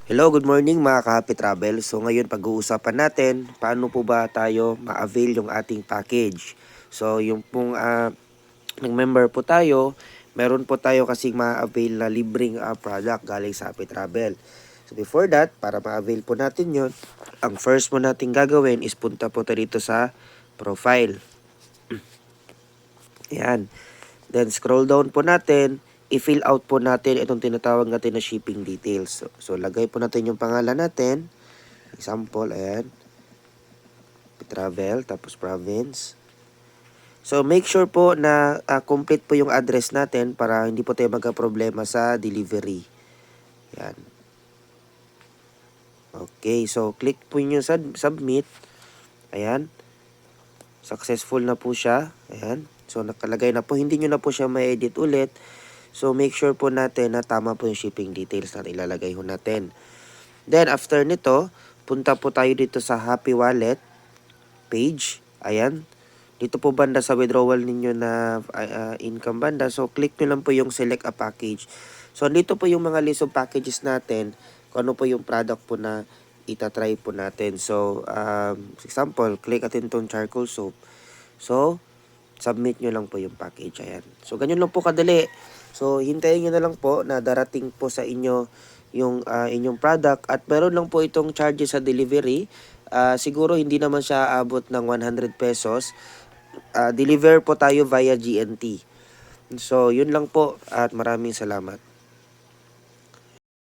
Hello, good morning mga ka-Happy Travel. So ngayon pag-uusapan natin paano po ba tayo ma-avail yung ating package. So yung pong nag-member po tayo, meron po tayo kasing ma-avail na libreng product galing sa Happy Travel. So before that, para ma-avail po natin yon, ang first mo nating gagawin is punta po tayo dito sa profile. Ayan. Then scroll down po natin, i-fill out po natin itong tinatawag natin na shipping details. So lagay po natin yung pangalan natin. Example, ayan. Travel, tapos province. So make sure po na complete po yung address natin para hindi po tayo magka-problema sa delivery. Ayan. Okay, so click po nyo sa submit. Ayan. Successful na po siya. Ayan. So nakalagay na po. Hindi nyo na po siya ma-edit ulit. So make sure po natin na tama po yung shipping details na ilalagay ho natin. Then after nito, punta po tayo dito sa Happy Wallet page. Ayan. Dito po banda sa withdrawal ninyo na income banda. So click nyo lang po yung select a package. So dito po yung mga list of packages natin. Kung ano po yung product po na itatry po natin. So example, click natin itong charcoal soap. So submit nyo lang po yung package. Ayan. So ganyan lang po kadali. So hintayin nyo na lang po na darating po sa inyo yung inyong product. At meron lang po itong charges sa delivery. Siguro hindi naman siya abot ng 100 pesos. Deliver po tayo via GNT. So, yun lang po at maraming salamat.